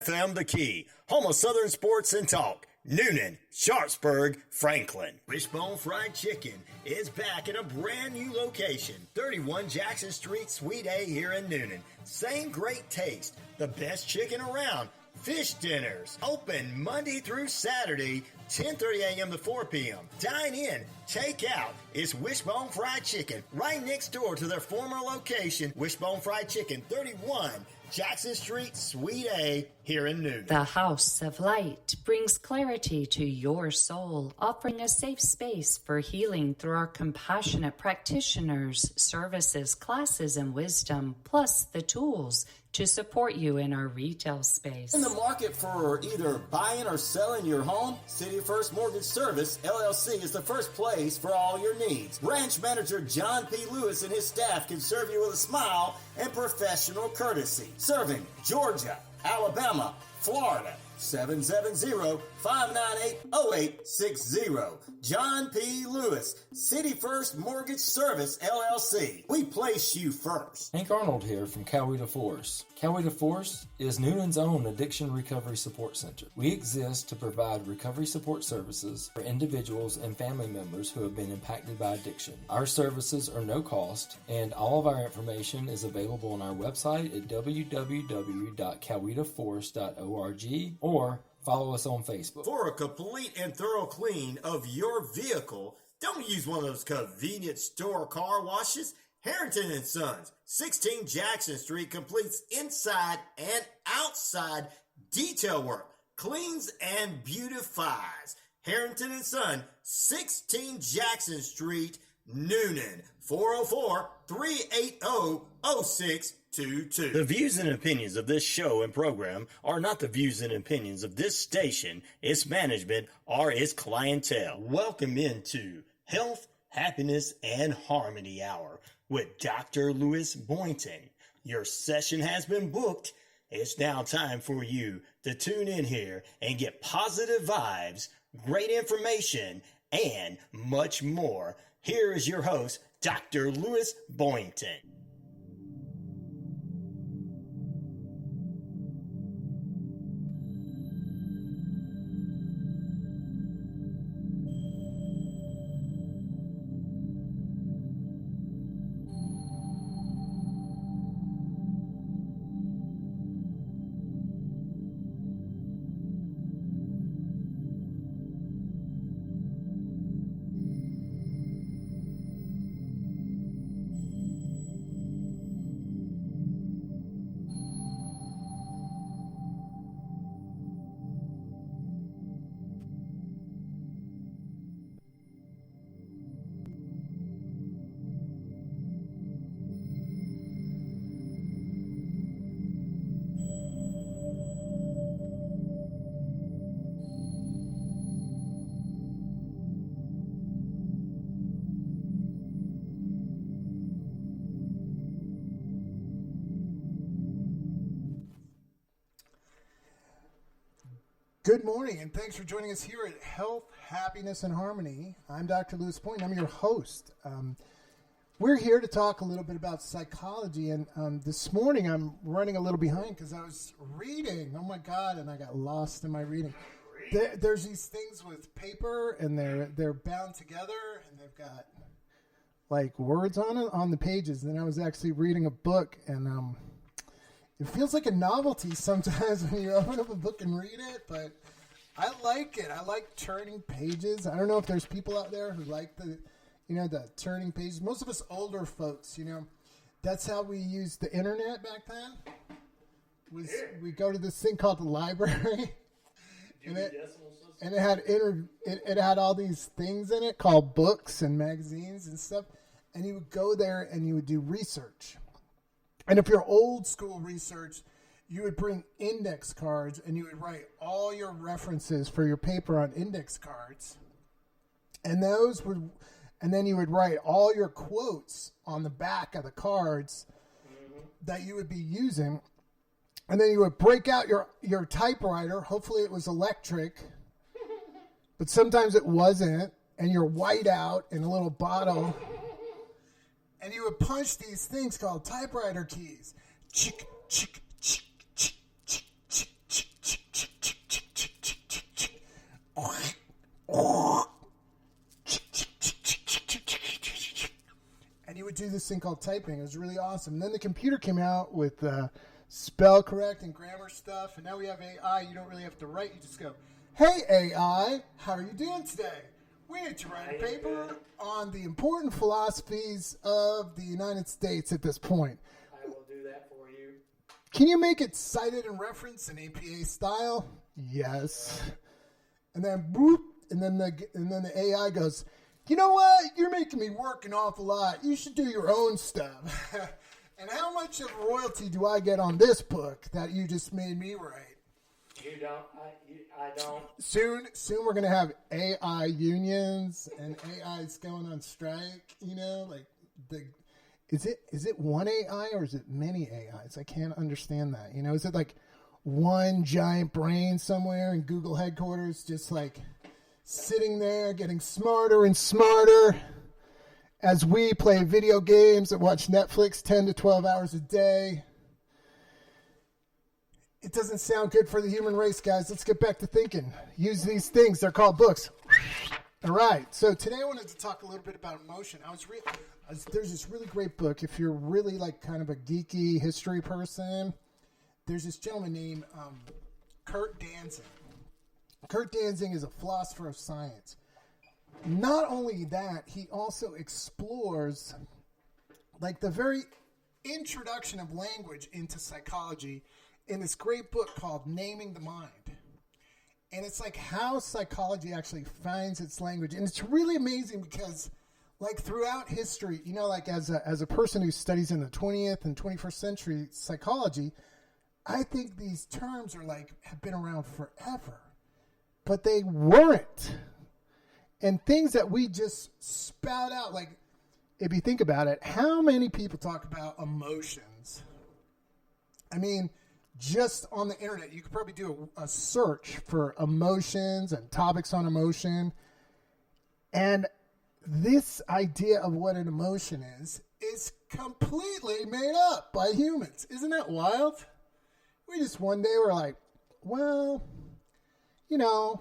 FM The Key, home of Southern Sports and Talk. Noonan, Sharpsburg, Franklin. Wishbone Fried Chicken is back in a brand new location, 31 Jackson Street, Suite A here in Noonan. Same great taste, the best chicken around. Fish dinners, open Monday through Saturday, 10:30 a.m. to 4 p.m. Dine in, take out. It's Wishbone Fried Chicken, right next door to their former location, Wishbone Fried Chicken, 31 Jackson Street, Suite A, here in Noonan. The House of Light brings clarity to your soul, offering a safe space for healing through our compassionate practitioners, services, classes, and wisdom, plus the tools to support you in our retail space. In the market for either buying or selling your home, City First Mortgage Service, LLC, is the first place for all your needs. Branch Manager John P. Lewis and his staff can serve you with a smile and professional courtesy. Serving Georgia, Alabama, Florida, 770-598-0860. John P. Lewis, City First Mortgage Service, LLC. We place you first. Hank Arnold here from Coweta Force. Coweta Force is Noonan's own addiction recovery support center. We exist to provide recovery support services for individuals and family members who have been impacted by addiction. Our services are no cost, and all of our information is available on our website at www.cowetaforce.org or follow us on Facebook. For a complete and thorough clean of your vehicle, don't use one of those convenience store car washes. Harrington and Sons, 16 Jackson Street, completes inside and outside detail work, cleans and beautifies. Harrington and Son, 16 Jackson Street, Noonan, 404-380-0622. The views and opinions of this show and program are not the views and opinions of this station, its management, or its clientele. Welcome into Health, Happiness, and Harmony Hour with Dr. Lewis Boynton. Your session has been booked. It's now time for you to tune in here and get positive vibes, great information, and much more. Here is your host, Dr. Lewis Boynton. Good morning, and thanks for joining us here at Health, Happiness, and Harmony. I'm Dr. Lewis Boynton. I'm your host. We're here to talk a little bit about psychology, and this morning I'm running a little behind because I was reading. Oh my God, and I got lost in my reading. There's these things with paper, and they're bound together, and they've got like words on it on the pages. And I was actually reading a book, and it feels like a novelty sometimes when you open up a book and read it, but I like it. I like turning pages. I don't know if there's people out there who like the turning pages. Most of us older folks, that's how we used the internet back then. We go to this thing called the library, and it had all these things in it called books and magazines and stuff, and you would go there and you would do research. And if you're old school research, you would bring index cards and you would write all your references for your paper on index cards. And then you would write all your quotes on the back of the cards that you would be using. And then you would break out your typewriter. Hopefully it was electric, but sometimes it wasn't. And your whiteout in a little bottle. And you would punch these things called typewriter keys. Chick, chick, chick, chick, chick, chick, chick. do this thing called typing. It was really awesome. And then the computer came out with spell correct and grammar stuff, and now we have AI. You don't really have to write. You just go, hey, AI, how are you doing today? We need to write a paper on the important philosophies of the United States at this point. I will do that for you. Can you make it cited and referenced in APA style? Yes. And then boop, and then the AI goes, you know what? You're making me work an awful lot. You should do your own stuff. And how much of royalty do I get on this book that you just made me write? You don't. I don't. Soon we're gonna have AI unions and AI's going on strike. You know, like is it one AI or is it many AIs? I can't understand that. You know, is it like one giant brain somewhere in Google headquarters, just like sitting there getting smarter and smarter as we play video games and watch Netflix 10 to 12 hours a day? It doesn't sound good for the human race, guys. Let's get back to thinking. Use these things. They're called books. All right. So today I wanted to talk a little bit about emotion. There's this really great book. If you're really like kind of a geeky history person, there's this gentleman named Kurt Danzig. Kurt Danzig is a philosopher of science. Not only that, he also explores like the very introduction of language into psychology in this great book called Naming the Mind. And it's like how psychology actually finds its language. And it's really amazing because like throughout history, you know, like as a person who studies in the 20th and 21st century psychology, I think these terms are like have been around forever, but they weren't. And things that we just spout out, like if you think about it, how many people talk about emotions? I mean, just on the internet, you could probably do a search for emotions and topics on emotion. And this idea of what an emotion is completely made up by humans. Isn't that wild? We just one day were like, well, we're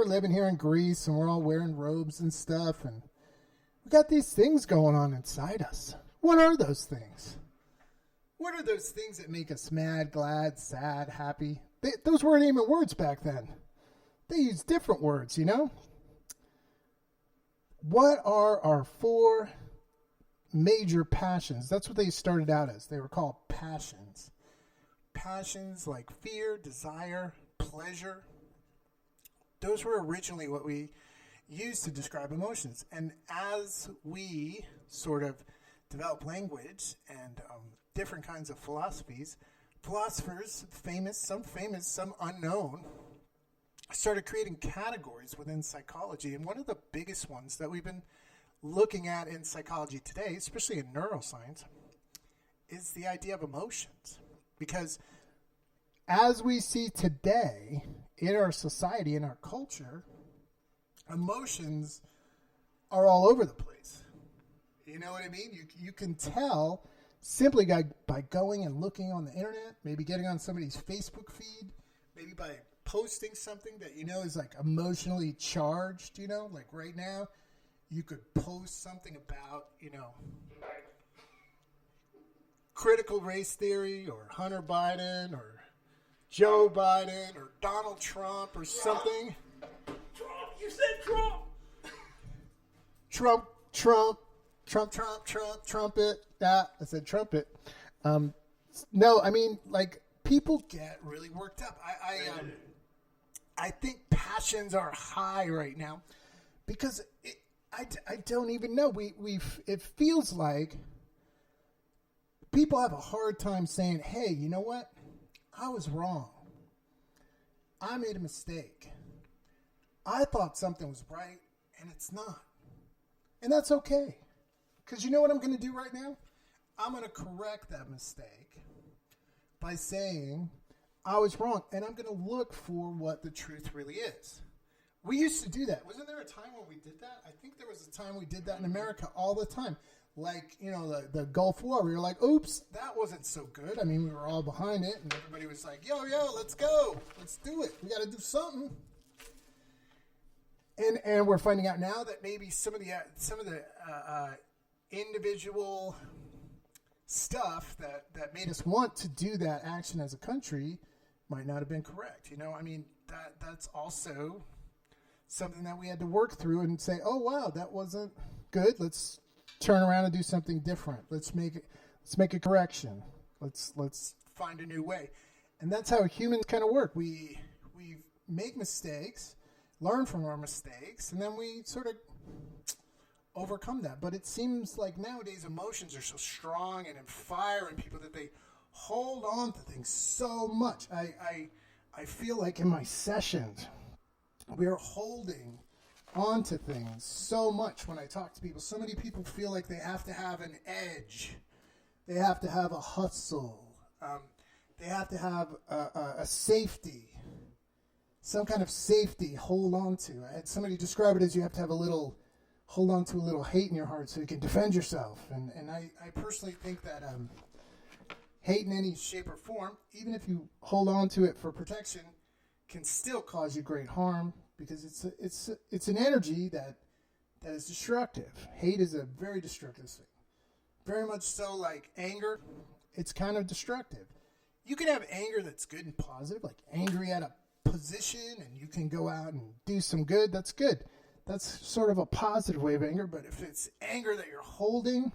living here in Greece and we're all wearing robes and stuff. And we got these things going on inside us. What are those things? What are those things that make us mad, glad, sad, happy? Those weren't even words back then. They used different words, you know? What are our 4 major passions? That's what they started out as. They were called passions. Passions like fear, desire, pleasure. Those were originally what we used to describe emotions. And as we sort of develop language and different kinds of philosophers, famous, some unknown, started creating categories within psychology. And one of the biggest ones that we've been looking at in psychology today, especially in neuroscience, is the idea of emotions. Because as we see today in our society, in our culture, emotions are all over the place. You know what I mean? You can tell simply by going and looking on the internet, maybe getting on somebody's Facebook feed, maybe by posting something that you know is like emotionally charged, you know, like right now, you could post something about, critical race theory or Hunter Biden or Joe Biden or Donald Trump or something. Trump, you said Trump. Trumpet. I said trumpet. No, I mean, like, people get really worked up. I think passions are high right now because I don't even know. It feels like people have a hard time saying, hey, you know what? I was wrong. I made a mistake. I thought something was right, and it's not. And that's okay. Because you know what I'm going to do right now? I'm going to correct that mistake by saying I was wrong, and I'm going to look for what the truth really is. We used to do that. Wasn't there a time when we did that? I think there was a time we did that in America all the time. Like, the Gulf War. We were like, oops, that wasn't so good. I mean, we were all behind it, and everybody was like, yo, let's go. Let's do it. We got to do something. And we're finding out now that maybe some of the individual stuff that made us want to do that action as a country might not have been correct. I mean, that's also something that we had to work through and say, oh, wow, that wasn't good. Let's turn around and do something different. Let's make a correction. Let's find a new way. And that's how humans kind of work. We make mistakes, learn from our mistakes, and then we sort of overcome that. But it seems like nowadays emotions are so strong and in fire in people that they hold on to things so much. I feel like in my sessions, we are holding on to things so much when I talk to people. So many people feel like they have to have an edge. They have to have a hustle. They have to have a safety, some kind of safety, hold on to. I had somebody describe it as you have to have hold on to a little hate in your heart so you can defend yourself. And I personally think that hate in any shape or form, even if you hold on to it for protection, can still cause you great harm because it's an energy that is destructive. Hate is a very destructive thing. Very much so like anger, it's kind of destructive. You can have anger that's good and positive, like angry at a position, and you can go out and do some good. That's good. That's sort of a positive way of anger. But if it's anger that you're holding,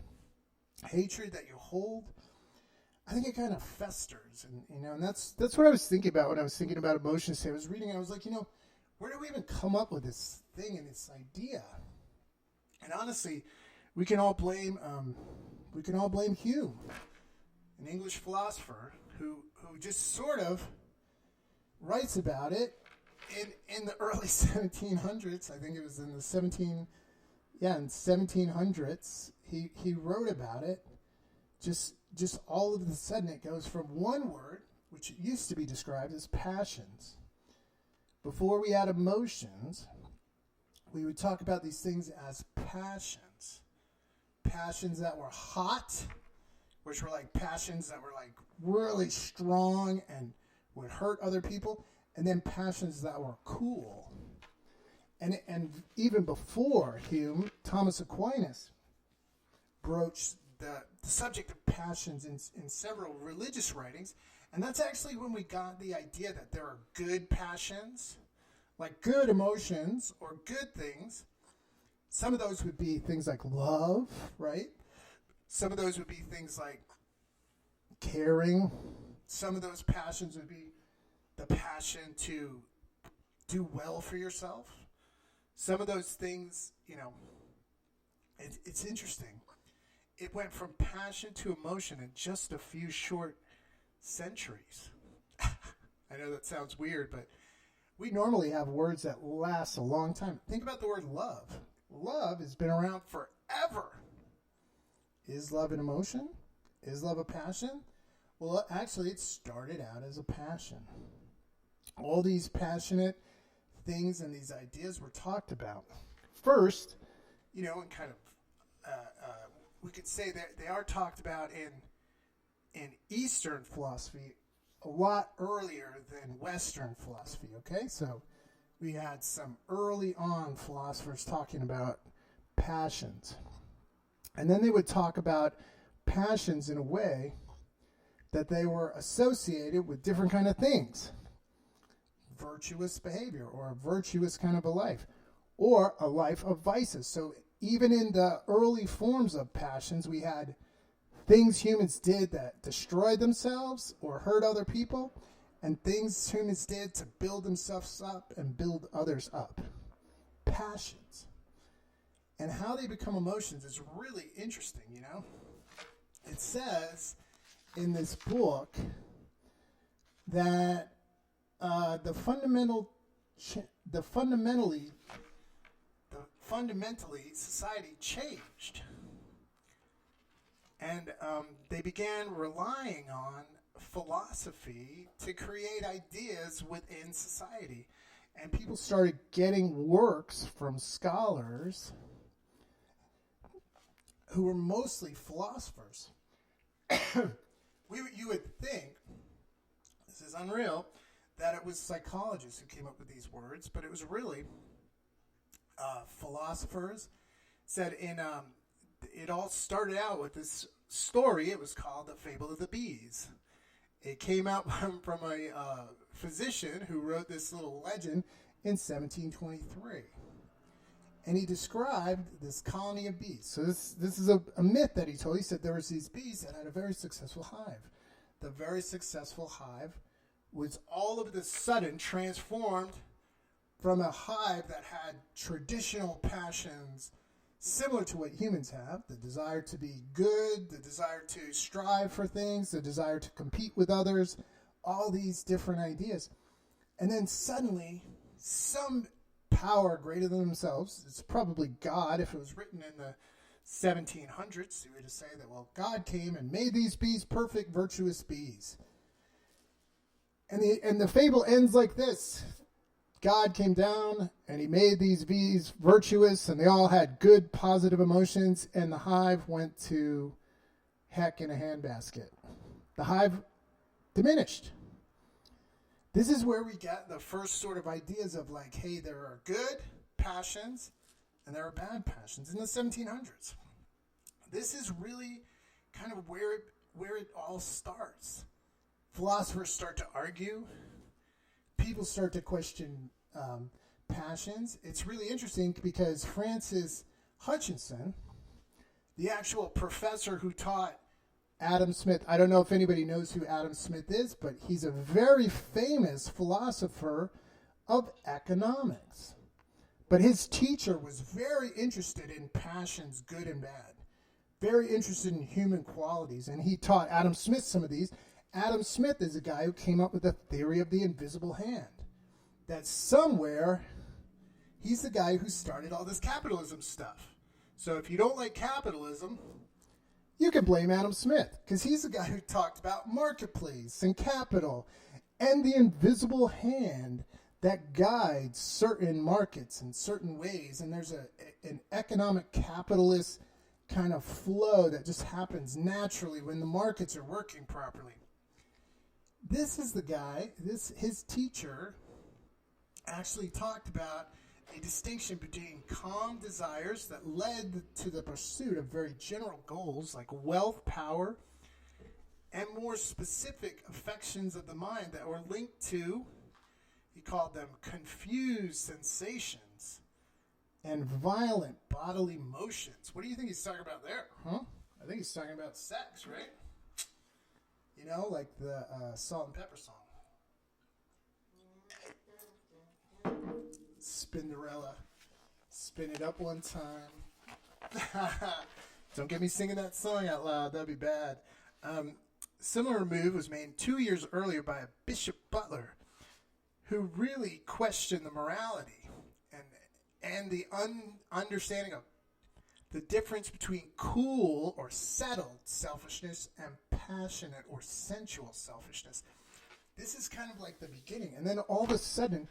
hatred that you hold, I think it kind of festers. And that's what I was thinking about when I was thinking about emotions. I was reading, I was like, where do we even come up with this thing and this idea? And honestly, we can all blame Hume, an English philosopher who just sort of writes about it in the early 1700s. I think it was in the 1700s. He wrote about it. Just all of a sudden it goes from one word, which used to be described as passions. Before we had emotions, we would talk about these things as passions. Passions that were hot, which were like passions that were like really strong and would hurt other people, and then passions that were cool. And even before Hume, Thomas Aquinas broached the subject of passions in several religious writings, and that's actually when we got the idea that there are good passions, like good emotions or good things. Some of those would be things like love, right? Some of those would be things like caring. Some of those passions would be the passion to do well for yourself. Some of those things, it's interesting. It went from passion to emotion in just a few short centuries. I know that sounds weird, but we normally have words that last a long time. Think about the word love. Love has been around forever. Is love an emotion? Is love a passion? Well, actually, it started out as a passion. All these passionate things and these ideas were talked about. First, and kind of, we could say that they are talked about in Eastern philosophy a lot earlier than Western philosophy, okay? So we had some early on philosophers talking about passions. And then they would talk about passions in a way that they were associated with different kind of things. Virtuous behavior, or a virtuous kind of a life, or a life of vices. So even in the early forms of passions, we had things humans did that destroyed themselves or hurt other people, and things humans did to build themselves up and build others up. Passions. And how they become emotions is really interesting, It says in this book that fundamentally society changed, and they began relying on philosophy to create ideas within society, and people started getting works from scholars who were mostly philosophers. You would think, this is unreal, that it was psychologists who came up with these words, but it was really philosophers. Said it all started out with this story. It was called The Fable of the Bees. It came out from a physician who wrote this little legend in 1723. And he described this colony of bees. So this is a myth that he told. He said there was these bees that had a very successful hive. The very successful hive was all of a sudden transformed from a hive that had traditional passions similar to what humans have, the desire to be good, the desire to strive for things, the desire to compete with others, all these different ideas. And then suddenly, some power greater than themselves, it's probably God, if it was written in the 1700s, you would just say that, well, God came and made these bees perfect, virtuous bees. And the fable ends like this. God came down and he made these bees virtuous, and they all had good, positive emotions, and the hive went to heck in a handbasket. The hive diminished. This is where we get the first sort of ideas of like, hey, there are good passions and there are bad passions in the 1700s. This is really kind of where it all starts. Philosophers start to argue. People start to question passions. It's really interesting because Francis Hutchinson, the actual professor who taught Adam Smith, I don't know if anybody knows who Adam Smith is, but he's a very famous philosopher of economics. But his teacher was very interested in passions, good and bad, very interested in human qualities, and he taught Adam Smith some of these. Adam Smith is a guy who came up with the theory of the invisible hand. That somewhere, he's the guy who started all this capitalism stuff. So if you don't like capitalism, you can blame Adam Smith, because he's the guy who talked about marketplace and capital and the invisible hand that guides certain markets in certain ways. And there's an economic capitalist kind of flow that just happens naturally when the markets are working properly. This is the guy, his teacher actually talked about a distinction between calm desires that led to the pursuit of very general goals like wealth, power, and more specific affections of the mind that were linked to, he called them confused sensations and violent bodily motions. What do you think he's talking about there? Huh? I think he's talking about sex, right? You know, like the Salt and Pepper song. Spinderella. Spin it up one time. Don't get me singing that song out loud. That'd be bad. Similar move was made 2 years earlier by a Bishop Butler, who really questioned the morality and the understanding of the difference between cool or settled selfishness and passionate or sensual selfishness. This is kind of like the beginning. And then all of a sudden,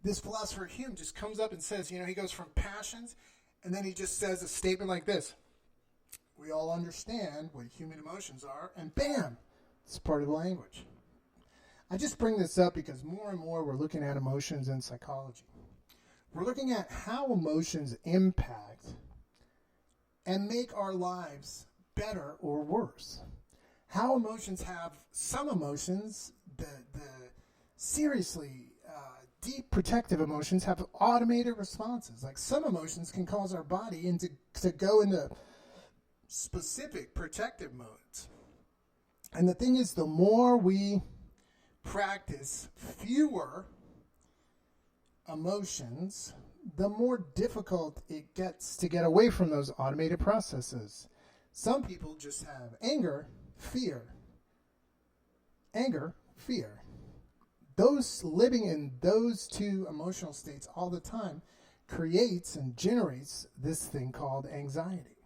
this philosopher Hume just comes up and says, he goes from passions, and then he just says a statement like this. We all understand what human emotions are, and bam, it's part of the language. I just bring this up because more and more we're looking at emotions in psychology. We're looking at how emotions impact and make our lives better or worse. How emotions have, some emotions, the seriously deep protective emotions have automated responses. Like some emotions can cause our body to go into specific protective modes. And the thing is, the more we practice fewer emotions, the more difficult it gets to get away from those automated processes. Some people just have anger, fear. Anger, fear. Those living in those two emotional states all the time creates and generates this thing called anxiety.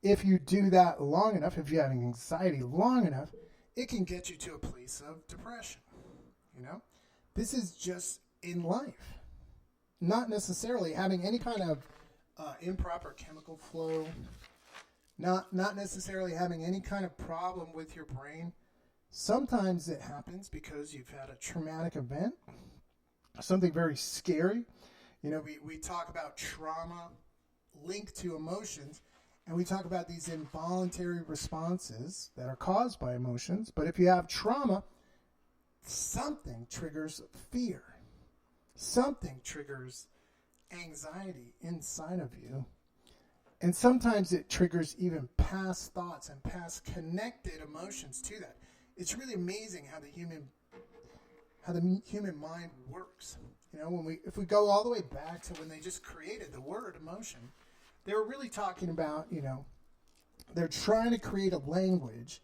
If you do that long enough, if you have anxiety long enough, it can get you to a place of depression. This is just in life. Not necessarily having any kind of improper chemical flow, not necessarily having any kind of problem with your brain. Sometimes it happens because you've had a traumatic event, something very scary. We talk about trauma linked to emotions, And we talk about these involuntary responses that are caused by emotions. But if you have trauma, something triggers fear. Something triggers anxiety inside of you. And sometimes it triggers even past thoughts and past connected emotions to that. It's really amazing how the human mind works. You know, if we go all the way back to when they just created the word emotion, they were really talking about, you know, they're trying to create a language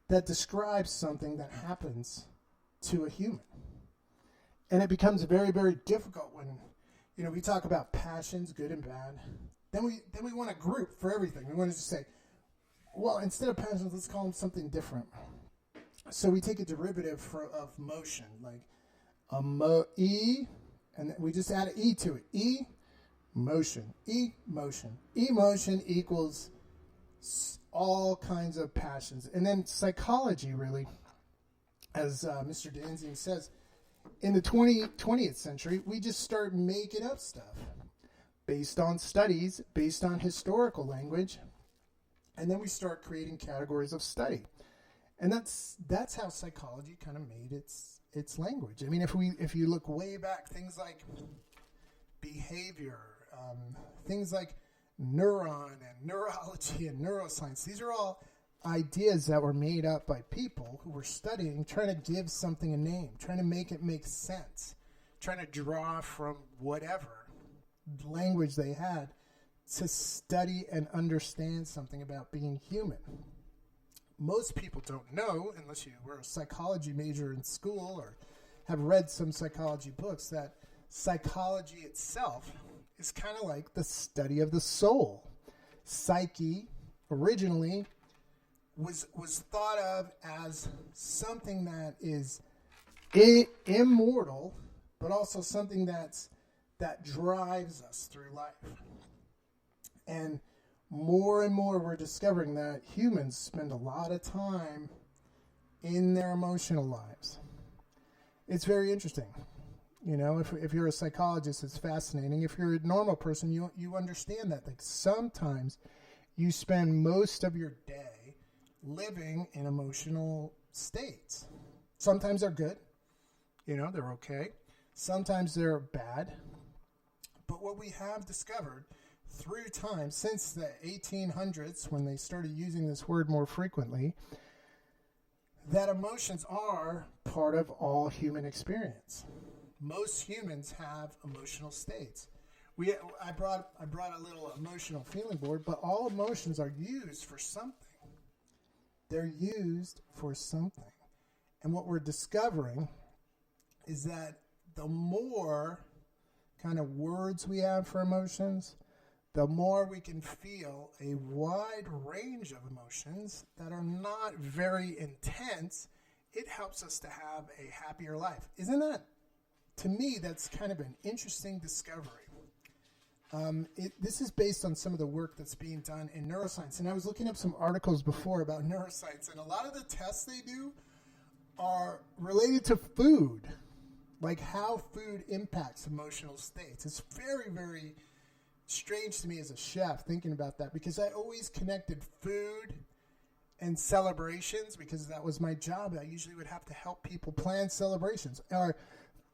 that describes something that happens to a human. And it becomes very, very difficult when, you know, we talk about passions, good and bad. Then we want to group for everything. We want to just say, well, instead of passions, let's call them something different. So we take a derivative of motion, like E, and we just add an E to it. E, motion. E, motion. Emotion equals all kinds of passions. And then psychology, really, as Mr. Danzig says, in the 20th century, we just start making up stuff based on studies, based on historical language, and then we start creating categories of study. And that's how psychology kind of made its language. I mean, if you look way back, things like behavior, things like neuron and neurology and neuroscience, these are all ideas that were made up by people who were studying, trying to give something a name, trying to make it make sense, trying to draw from whatever language they had to study and understand something about being human. Most people don't know, unless you were a psychology major in school or have read some psychology books, that psychology itself is kind of like the study of the soul. Psyche originally was thought of as something that is immortal, but also something that drives us through life. And more we're discovering that humans spend a lot of time in their emotional lives. It's very interesting. You know, if you're a psychologist, it's fascinating. If you're a normal person, you understand that. Like, sometimes you spend most of your day living in emotional states. Sometimes they're good. You know, they're okay. Sometimes they're bad. But what we have discovered through time, since the 1800s, when they started using this word more frequently, that emotions are part of all human experience. Most humans have emotional states. I brought a little emotional feeling board, but all emotions are used for something. They're used for something. And what we're discovering is that the more kind of words we have for emotions, the more we can feel a wide range of emotions that are not very intense. It helps us to have a happier life. Isn't that, to me, that's kind of an interesting discovery. This is based on some of the work that's being done in neuroscience. And I was looking up some articles before about neuroscience, and a lot of the tests they do are related to food, like how food impacts emotional states. It's very, very strange to me as a chef thinking about that, because I always connected food and celebrations, because that was my job. I usually would have to help people plan celebrations, or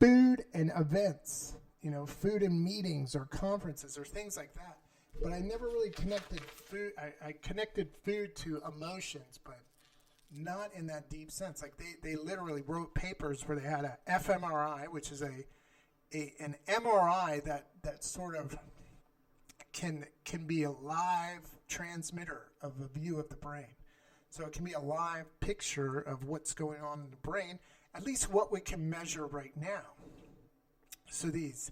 food and events, you know, food and meetings or conferences or things like that. But I never really connected food. I connected food to emotions, but not in that deep sense. Like they literally wrote papers where they had a fMRI, which is an MRI that sort of can be a live transmitter of a view of the brain. So it can be a live picture of what's going on in the brain, at least what we can measure right now. So these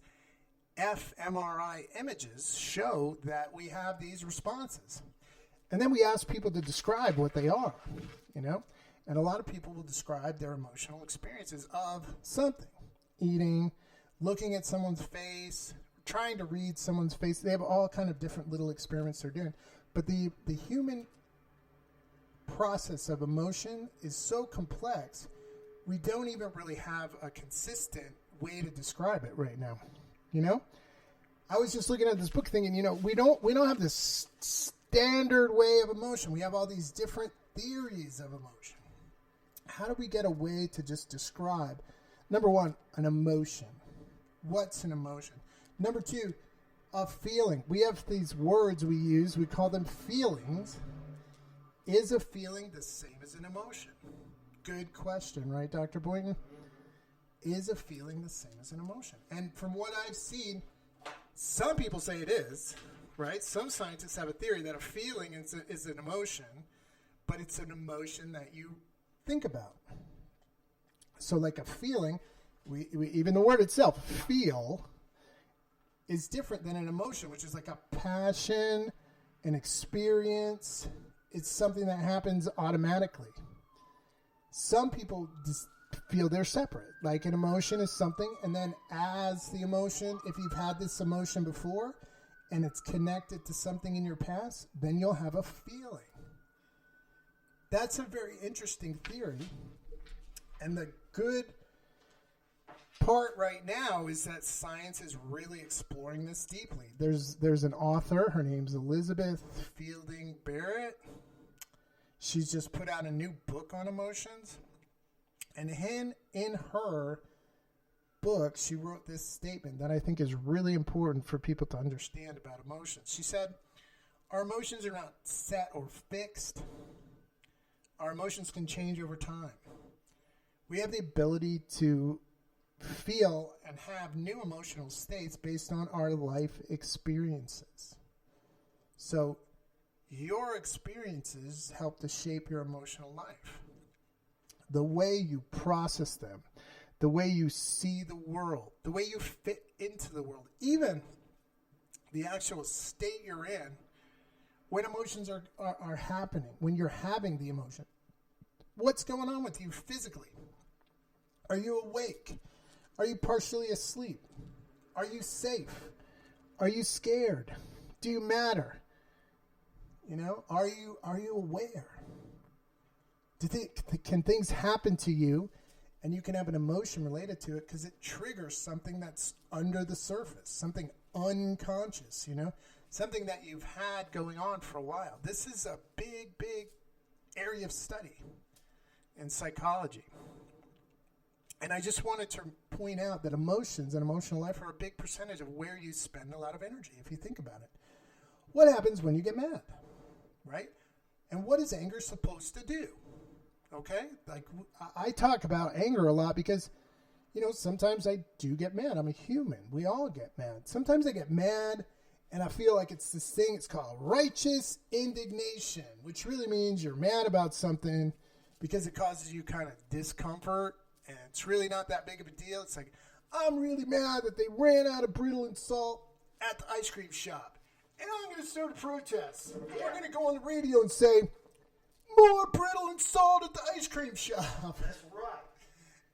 fMRI images show that we have these responses. And then we ask people to describe what they are, you know? And a lot of people will describe their emotional experiences of something. Eating, looking at someone's face, trying to read someone's face. They have all kind of different little experiments they're doing. But the human process of emotion is so complex, we don't even really have a consistent way to describe it right now. You know? I was just looking at this book thinking, you know, we don't have this standard way of emotion. We have all these different theories of emotion. How do we get a way to just describe, number one, an emotion? What's an emotion? Number two, a feeling. We have these words we use. We call them feelings. Is a feeling the same as an emotion? Good question, right, Dr. Boynton? Is a feeling the same as an emotion? And from what I've seen, some people say it is, right? Some scientists have a theory that a feeling is an emotion, but it's an emotion that you think about. So like a feeling, we even the word itself, feel, is different than an emotion, which is like a passion, an experience. It's something that happens automatically. Some people just feel they're separate. Like an emotion is something, and then as the emotion, if you've had this emotion before and it's connected to something in your past, then you'll have a feeling. That's a very interesting theory. And the good part right now is that science is really exploring this deeply. There's an author, her name's Elizabeth Fielding Barrett. She's just put out a new book on emotions. And in her book, she wrote this statement that I think is really important for people to understand about emotions. She said, our emotions are not set or fixed. Our emotions can change over time. We have the ability to feel and have new emotional states based on our life experiences. So your experiences help to shape your emotional life. The way you process them, the way you see the world, the way you fit into the world, even the actual state you're in when emotions are happening, when you're having the emotion. What's going on with you physically? Are you awake? Are you partially asleep? Are you safe? Are you scared? Do you matter? You know, are you aware? Can things happen to you and you can have an emotion related to it because it triggers something that's under the surface, something unconscious, you know, something that you've had going on for a while. This is a big, big area of study in psychology. And I just wanted to point out that emotions and emotional life are a big percentage of where you spend a lot of energy, if you think about it. What happens when you get mad, right? And what is anger supposed to do? Okay? Like, I talk about anger a lot because, you know, sometimes I do get mad. I'm a human. We all get mad. Sometimes I get mad and I feel like it's this thing, it's called righteous indignation, which really means you're mad about something because it causes you kind of discomfort. And it's really not that big of a deal. It's like, I'm really mad that they ran out of brittle and salt at the ice cream shop. And I'm going to start a protest. And we're going to go on the radio and say, more brittle and salt at the ice cream shop. That's right.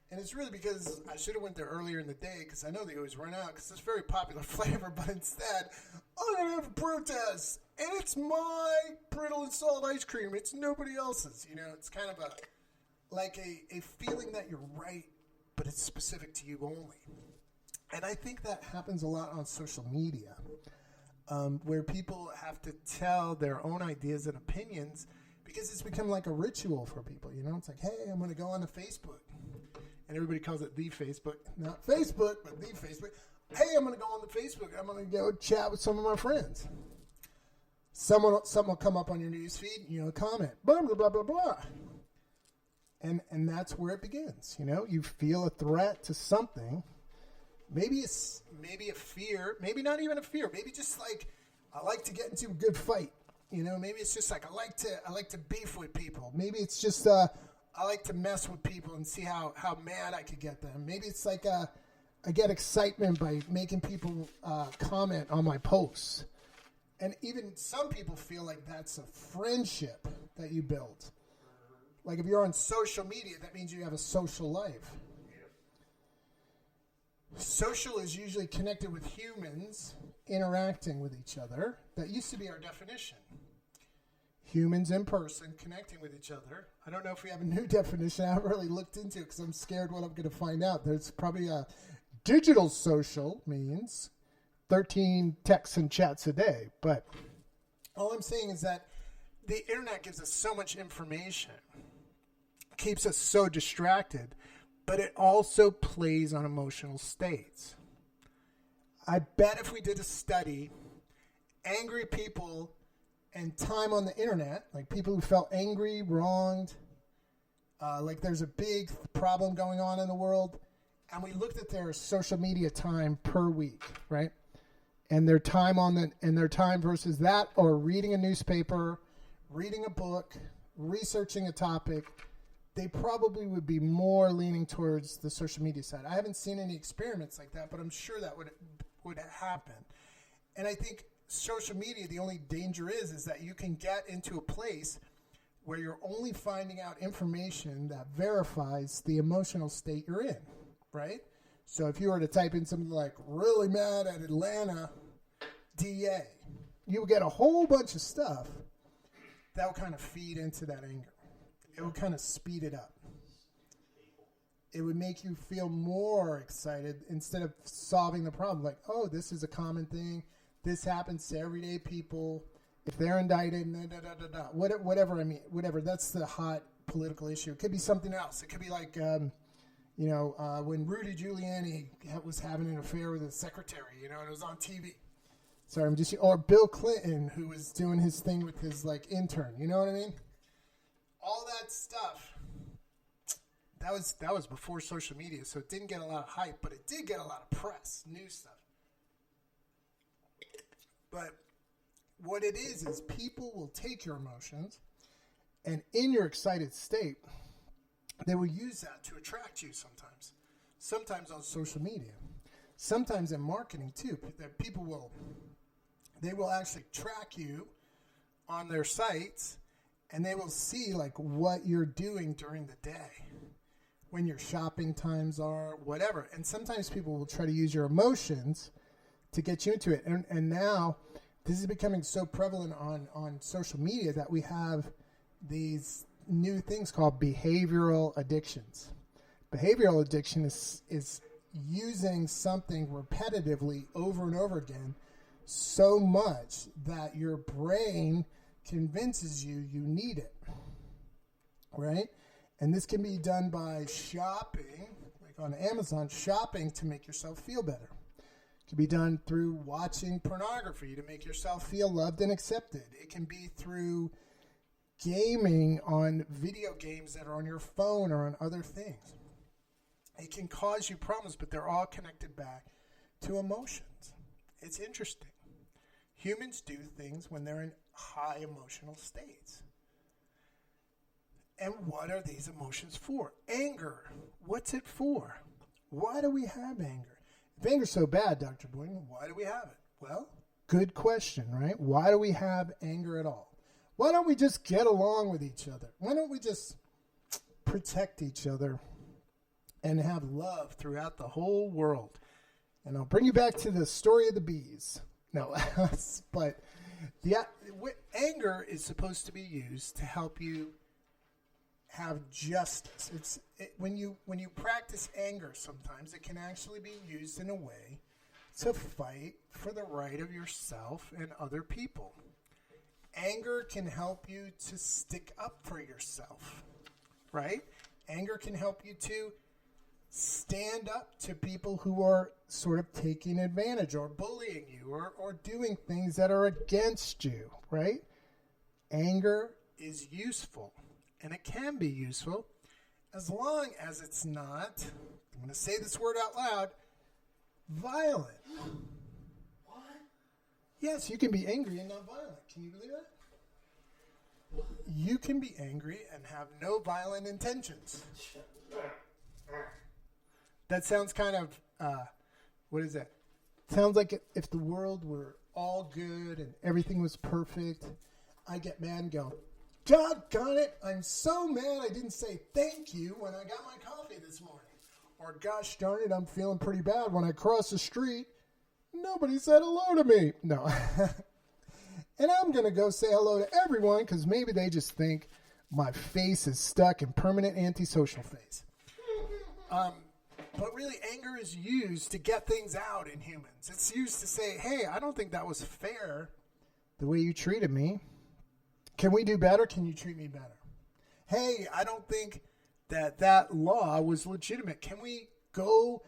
And it's really because I should have went there earlier in the day because I know they always run out because it's a very popular flavor. But instead, I'm going to have a protest. And it's my brittle and salt ice cream. It's nobody else's. You know, it's kind of like a feeling that you're right, but it's specific to you only. And I think that happens a lot on social media, where people have to tell their own ideas and opinions because it's become like a ritual for people. You know, it's like, hey, I'm going to go on to Facebook. And everybody calls it the Facebook. Not Facebook, but the Facebook. Hey, I'm going to go on to Facebook. I'm going to go chat with some of my friends. Something will come up on your news feed, you know, comment, blah, blah, blah, blah, blah. And that's where it begins. You know, you feel a threat to something. Maybe a fear, maybe not even a fear. Maybe just like, I like to get into a good fight. You know, maybe it's just like I like to beef with people. Maybe it's just I like to mess with people and see how mad I could get them. Maybe it's like I get excitement by making people comment on my posts. And even some people feel like that's a friendship that you built. Like if you're on social media, that means you have a social life. Social is usually connected with humans interacting with each other. That used to be our definition. Humans in person connecting with each other. I don't know if we have a new definition. I haven't really looked into it because I'm scared what I'm going to find out. There's probably a digital social means 13 texts and chats a day. But All I'm saying is that the internet gives us so much information, keeps us so distracted, but it also plays on emotional states. I bet if we did a study, angry people and time on the internet, like people who felt angry, wronged, like there's a big problem going on in the world, and we looked at their social media time per week, right? And their time versus that, or reading a newspaper, reading a book, researching a topic, they probably would be more leaning towards the social media side. I haven't seen any experiments like that, but I'm sure that would happen. And I think social media, the only danger is that you can get into a place where you're only finding out information that verifies the emotional state you're in, right? So if you were to type in something like really mad at Atlanta DA, you would get a whole bunch of stuff that would kind of feed into that anger. It would kind of speed it up. It would make you feel more excited instead of solving the problem. Like, oh, this is a common thing. This happens to everyday people. If they're indicted, whatever. That's the hot political issue. It could be something else. It could be like, when Rudy Giuliani was having an affair with his secretary, and it was on TV. Sorry, or Bill Clinton, who was doing his thing with his intern. You know what I mean? All that stuff. That was before social media, so it didn't get a lot of hype, but it did get a lot of press, news stuff. But what it is people will take your emotions, and in your excited state, they will use that to attract you sometimes. Sometimes on social media. Sometimes in marketing too. That they will actually track you on their sites, and they will see what you're doing during the day, when your shopping times are, whatever. And sometimes people will try to use your emotions to get you into it. And now this is becoming so prevalent on social media that we have these new things called behavioral addictions. Behavioral addiction is using something repetitively over and over again so much that your brain convinces you need it, right? And this can be done by shopping, like on Amazon, shopping to make yourself feel better. It can be done through watching pornography to make yourself feel loved and accepted. It can be through gaming on video games that are on your phone or on other things. It can cause you problems, but they're all connected back to emotions. It's interesting. Humans do things when they're in high emotional states. And what are these emotions for? Anger. What's it for? Why do we have anger? If anger's so bad, Dr. Boynton, why do we have it? Well, good question, right? Why do we have anger at all? Why don't we just get along with each other? Why don't we just protect each other and have love throughout the whole world? And I'll bring you back to the story of the bees. No, but anger is supposed to be used to help you have justice. When you practice anger, sometimes it can actually be used in a way to fight for the right of yourself and other people. Anger can help you to stick up for yourself, right? Anger can help you to stand up to people who are sort of taking advantage or bullying you or doing things that are against you, right? Anger is useful, and it can be useful as long as it's not, I'm going to say this word out loud, violent. What? Yes, you can be angry and not violent. Can you believe that? You can be angry and have no violent intentions. That sounds kind of, what is that? Sounds like if the world were all good and everything was perfect, I get mad and go, doggone it, I'm so mad I didn't say thank you when I got my coffee this morning. Or gosh darn it, I'm feeling pretty bad when I crossed the street. Nobody said hello to me. No. And I'm going to go say hello to everyone because maybe they just think my face is stuck in permanent antisocial phase. But really, anger is used to get things out in humans. It's used to say, hey, I don't think that was fair the way you treated me. Can we do better? Can you treat me better? Hey, I don't think that law was legitimate. Can we go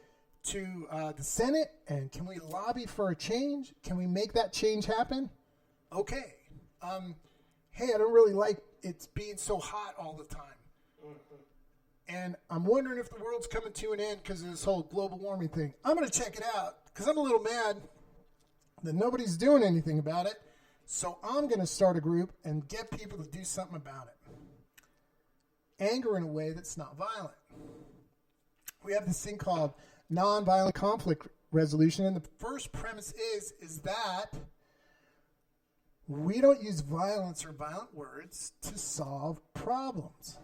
to the Senate and can we lobby for a change? Can we make that change happen? Okay. Hey, I don't really like it being so hot all the time. And I'm wondering if the world's coming to an end because of this whole global warming thing. I'm going to check it out because I'm a little mad that nobody's doing anything about it. So I'm going to start a group and get people to do something about it. Anger in a way that's not violent. We have this thing called nonviolent conflict resolution. And the first premise is that we don't use violence or violent words to solve problems.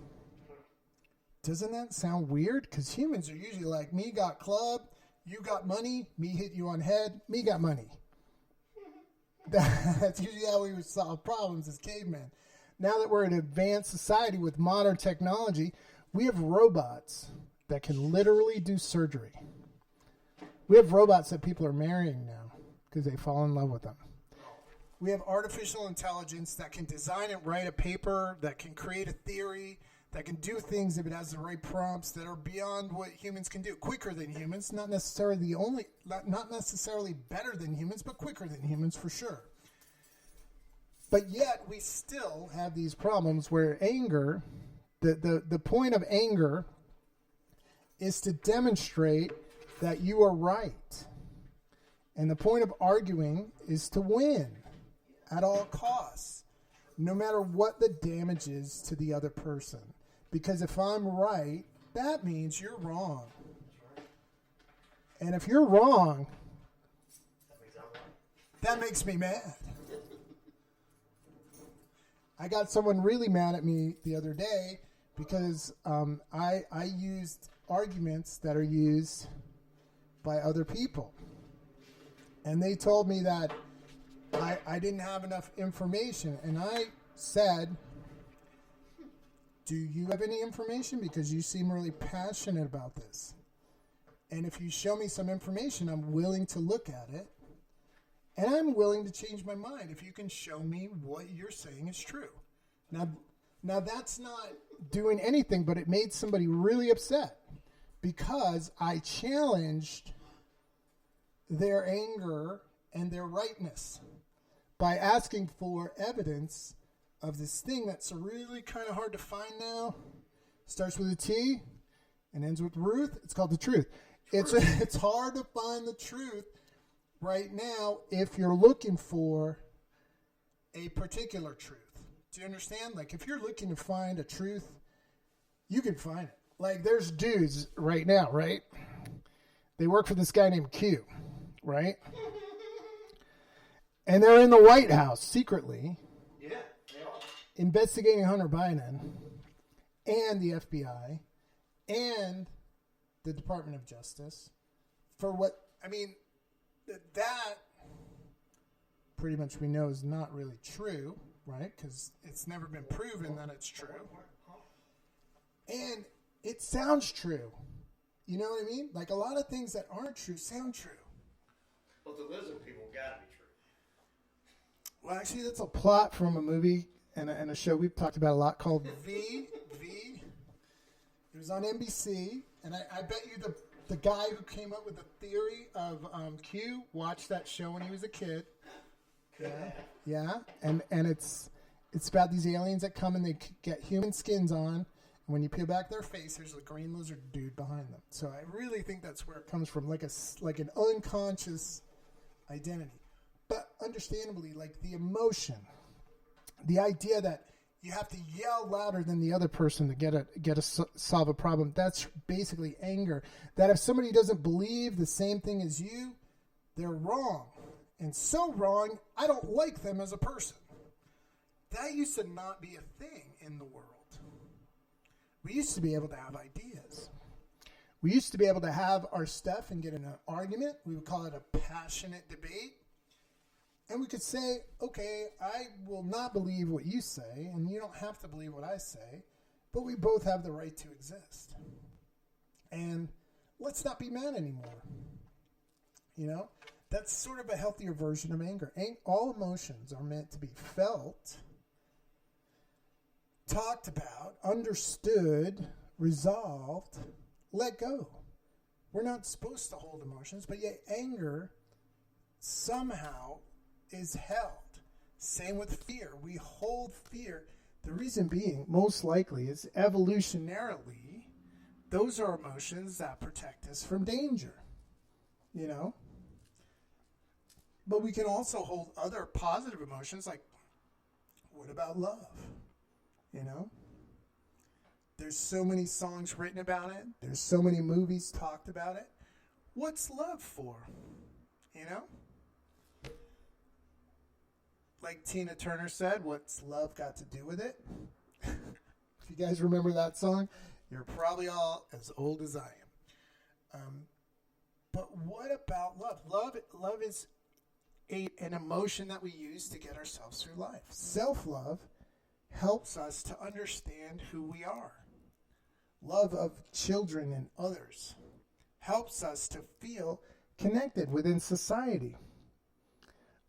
Doesn't that sound weird? Because humans are usually like, me got club, you got money, me hit you on head, me got money. That's usually how we would solve problems as cavemen. Now that we're an advanced society with modern technology, we have robots that can literally do surgery. We have robots that people are marrying now because they fall in love with them. We have artificial intelligence that can design and write a paper, that can create a theory, that can do things if it has the right prompts that are beyond what humans can do, quicker than humans, not necessarily better than humans, but quicker than humans for sure. But yet we still have these problems where anger, the point of anger is to demonstrate that you are right. And the point of arguing is to win at all costs, no matter what the damage is to the other person. Because if I'm right, that means you're wrong. And if you're wrong, that makes me mad. I got someone really mad at me the other day because I used arguments that are used by other people. And they told me that I didn't have enough information. And I said, do you have any information? Because you seem really passionate about this. And if you show me some information, I'm willing to look at it. And I'm willing to change my mind if you can show me what you're saying is true. Now that's not doing anything, but it made somebody really upset because I challenged their anger and their rightness by asking for evidence of this thing that's really kind of hard to find now. Starts with a T and ends with Ruth. It's called the truth. It's hard to find the truth right now if you're looking for a particular truth. Do you understand? Like if you're looking to find a truth, you can find it. Like there's dudes right now, right? They work for this guy named Q, right? And they're in the White House secretly. Yeah, they are. Investigating Hunter Biden and the FBI and the Department of Justice for what, I mean, that pretty much we know is not really true, right? Because it's never been proven that it's true. And it sounds true. You know what I mean? Like a lot of things that aren't true sound true. Well, the lizard people got to be true. Well, actually, that's a plot from a movie and a show we've talked about a lot called V. It was on NBC, and I bet you the guy who came up with the theory of Q watched that show when he was a kid. Yeah, and it's about these aliens that come and they get human skins on, and when you peel back their face, there's a green lizard dude behind them. So I really think that's where it comes from, like an unconscious identity. But understandably, like the emotion, the idea that you have to yell louder than the other person to solve a problem, that's basically anger. That if somebody doesn't believe the same thing as you, they're wrong. And so wrong, I don't like them as a person. That used to not be a thing in the world. We used to be able to have ideas. We used to be able to have our stuff and get in an argument. We would call it a passionate debate. And we could say, okay, I will not believe what you say, and you don't have to believe what I say, but we both have the right to exist. And let's not be mad anymore. You know? That's sort of a healthier version of anger. All emotions are meant to be felt, talked about, understood, resolved, let go. We're not supposed to hold emotions, but yet anger somehow is held. Same with fear. We hold fear. The reason being, most likely, is evolutionarily, those are emotions that protect us from danger, you know? But we can also hold other positive emotions, like, what about love? You know? There's so many songs written about it. There's so many movies talked about it. What's love for? You know? Like Tina Turner said, what's love got to do with it? If you guys remember that song, you're probably all as old as I am. But what about love? Love is an emotion that we use to get ourselves through life. Self-love helps us to understand who we are. Love of children and others helps us to feel connected within society.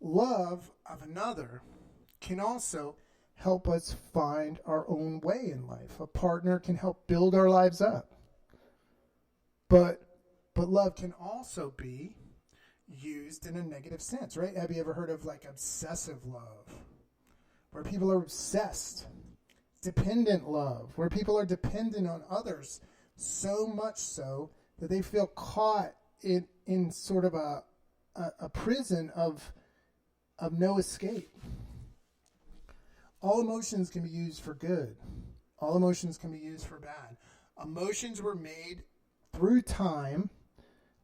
Love of another can also help us find our own way in life. A partner can help build our lives up. But love can also be used in a negative sense, right? Have you ever heard of like obsessive love, where people are obsessed? Dependent love, where people are dependent on others so much so that they feel caught in sort of a prison of no escape. All emotions can be used for good. All emotions can be used for bad. Emotions were made through time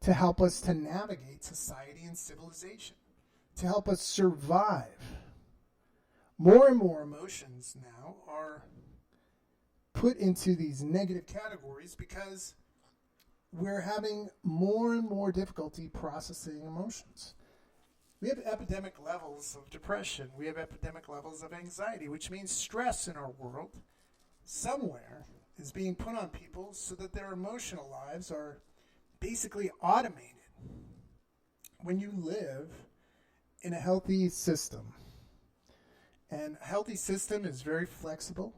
to help us to navigate society and civilization, to help us survive. More and more emotions now are put into these negative categories because we're having more and more difficulty processing emotions. We have epidemic levels of depression. We have epidemic levels of anxiety, which means stress in our world somewhere is being put on people so that their emotional lives are basically automated. When you live in a healthy system, and a healthy system is very flexible,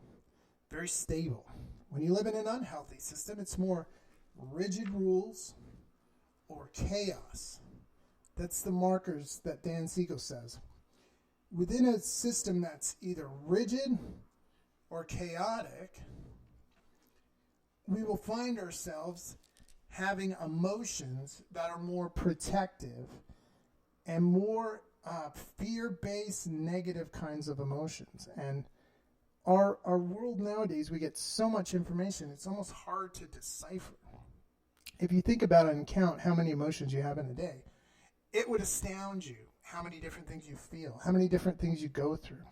very stable. When you live in an unhealthy system, it's more rigid rules or chaos. That's the markers that Dan Siegel says. Within a system that's either rigid or chaotic, we will find ourselves having emotions that are more protective and more fear-based negative kinds of emotions. And our world nowadays, we get so much information, it's almost hard to decipher. If you think about it and count how many emotions you have in a day, it would astound you how many different things you feel, how many different things you go through,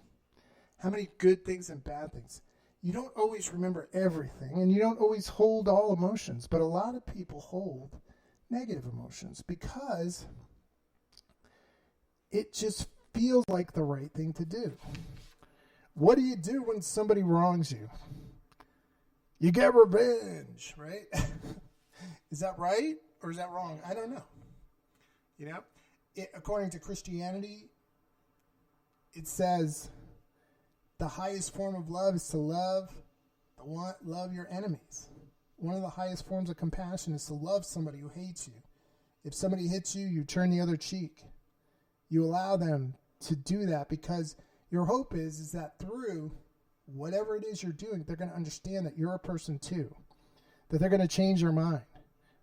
how many good things and bad things. You don't always remember everything, and you don't always hold all emotions, but a lot of people hold negative emotions because it just feels like the right thing to do. What do you do when somebody wrongs you? You get revenge, right? Is that right or is that wrong? I don't know. You know, according to Christianity, it says the highest form of love is to love your enemies. One of the highest forms of compassion is to love somebody who hates you. If somebody hits you, you turn the other cheek. You allow them to do that because your hope is that through whatever it is you're doing, they're going to understand that you're a person too, that they're going to change their mind,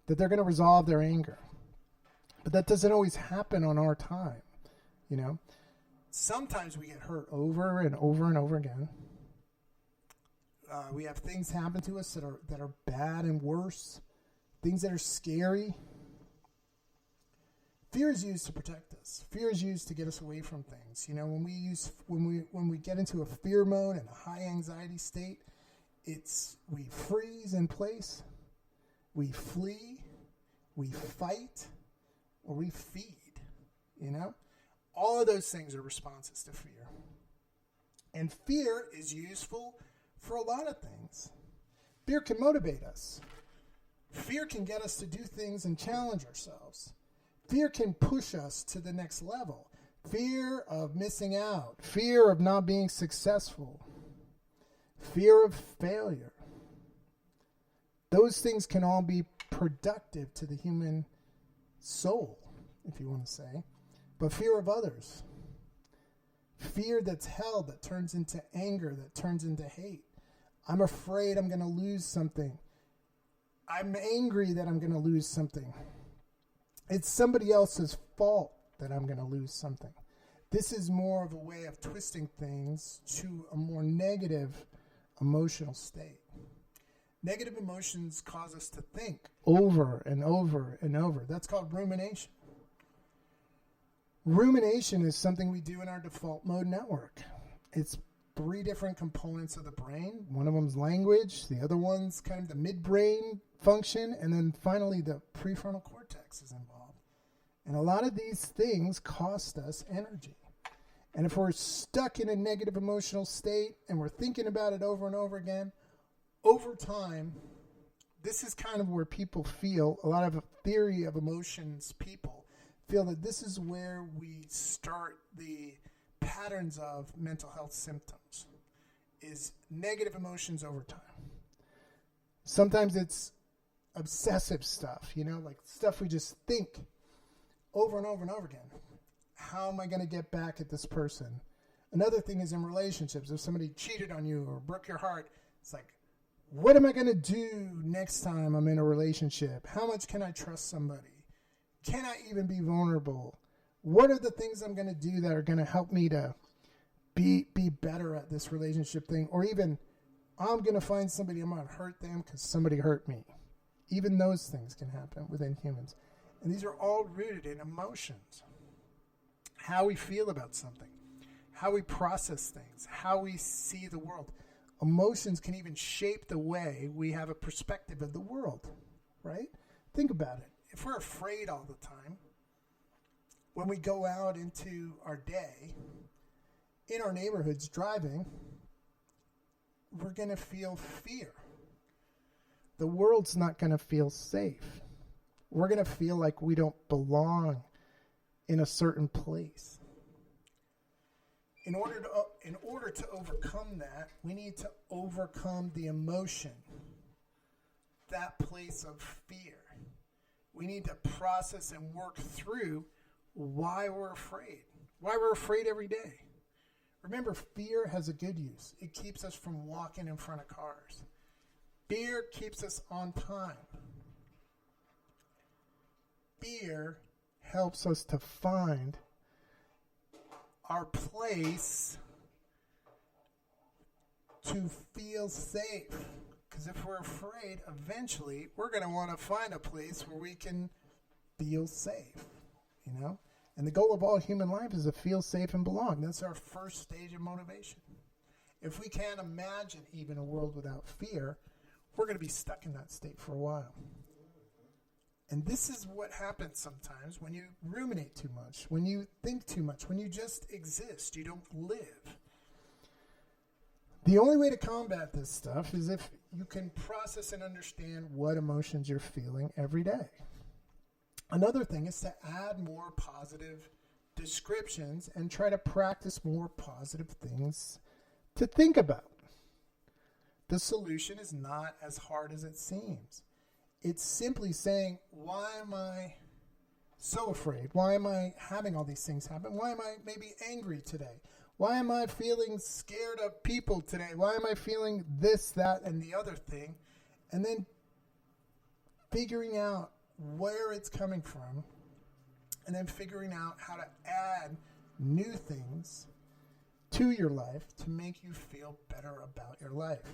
that they're going to resolve their anger. But that doesn't always happen on our time, you know. Sometimes we get hurt over and over and over again. We have things happen to us that are bad and worse, things that are scary. Fear is used to protect us. Fear is used to get us away from things. You know, when we get into a fear mode and a high anxiety state, we freeze in place, we flee, we fight, or we feed. You know, all of those things are responses to fear. And fear is useful for a lot of things. Fear can motivate us. Fear can get us to do things and challenge ourselves. Fear can push us to the next level. Fear of missing out, fear of not being successful, fear of failure. Those things can all be productive to the human soul, if you want to say. But fear of others, fear that's held, that turns into anger, that turns into hate. I'm afraid I'm going to lose something. I'm angry that I'm going to lose something. It's somebody else's fault that I'm going to lose something. This is more of a way of twisting things to a more negative emotional state. Negative emotions cause us to think over and over and over. That's called rumination. Rumination is something we do in our default mode network. It's 3 different components of the brain. One of them's language, the other one's kind of the midbrain function, and then finally the prefrontal cortex is involved. And a lot of these things cost us energy. And if we're stuck in a negative emotional state and we're thinking about it over and over again, over time, this is kind of where people feel, a lot of theory of emotions people feel that this is where we start the patterns of mental health symptoms, is negative emotions over time. Sometimes it's obsessive stuff, like stuff we just think over and over and over again. How am I going to get back at this person? Another thing is in relationships. If somebody cheated on you or broke your heart, it's like, what am I going to do next time I'm in a relationship? How much can I trust somebody? Can I even be vulnerable? What are the things I'm going to do that are going to help me to be better at this relationship thing? Or even, I'm going to find somebody, I'm going to hurt them because somebody hurt me. Even those things can happen within humans. And these are all rooted in emotions. How we feel about something, how we process things, how we see the world. Emotions can even shape the way we have a perspective of the world, right? Think about it. If we're afraid all the time, when we go out into our day, in our neighborhoods driving, we're going to feel fear. The world's not going to feel safe. We're going to feel like we don't belong in a certain place. In order to overcome that, we need to overcome the emotion, that place of fear. We need to process and work through why we're afraid every day. Remember, fear has a good use. It keeps us from walking in front of cars. Fear keeps us on time. Fear helps us to find our place to feel safe. Because if we're afraid, eventually we're going to want to find a place where we can feel safe, And the goal of all human life is to feel safe and belong. That's our first stage of motivation. If we can't imagine even a world without fear, we're going to be stuck in that state for a while. And this is what happens sometimes when you ruminate too much, when you think too much, when you just exist, you don't live. The only way to combat this stuff is if you can process and understand what emotions you're feeling every day. Another thing is to add more positive descriptions and try to practice more positive things to think about. The solution is not as hard as it seems. It's simply saying, why am I so afraid? Why am I having all these things happen? Why am I maybe angry today? Why am I feeling scared of people today? Why am I feeling this, that, and the other thing? And then figuring out where it's coming from, and then figuring out how to add new things to your life to make you feel better about your life.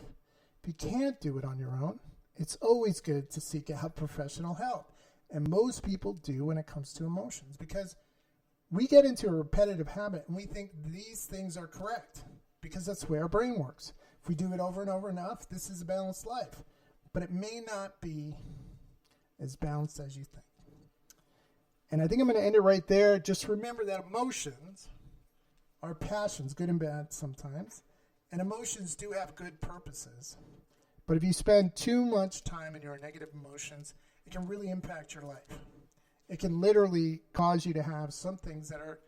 If you can't do it on your own, it's always good to seek out professional help. And most people do when it comes to emotions, because we get into a repetitive habit and we think these things are correct because that's the way our brain works. If we do it over and over enough, this is a balanced life. But it may not be as balanced as you think. And I think I'm going to end it right there. Just remember that emotions are passions, good and bad sometimes. And emotions do have good purposes. But if you spend too much time in your negative emotions, it can really impact your life. It can literally cause you to have some things that are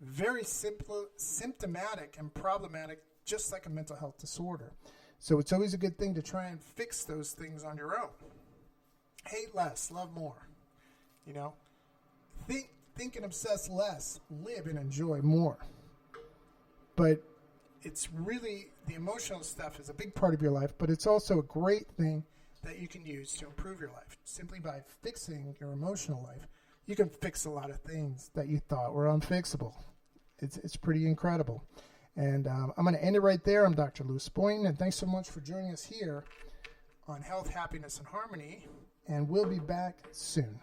very simple, symptomatic and problematic, just like a mental health disorder. So it's always a good thing to try and fix those things on your own. Hate less, love more. You know, think and obsess less, live and enjoy more. But it's really, the emotional stuff is a big part of your life, but it's also a great thing that you can use to improve your life. Simply by fixing your emotional life, you can fix a lot of things that you thought were unfixable. It's pretty incredible. And I'm going to end it right there. I'm Dr. Louis Boynton, and thanks so much for joining us here on Health, Happiness, and Harmony, and we'll be back soon.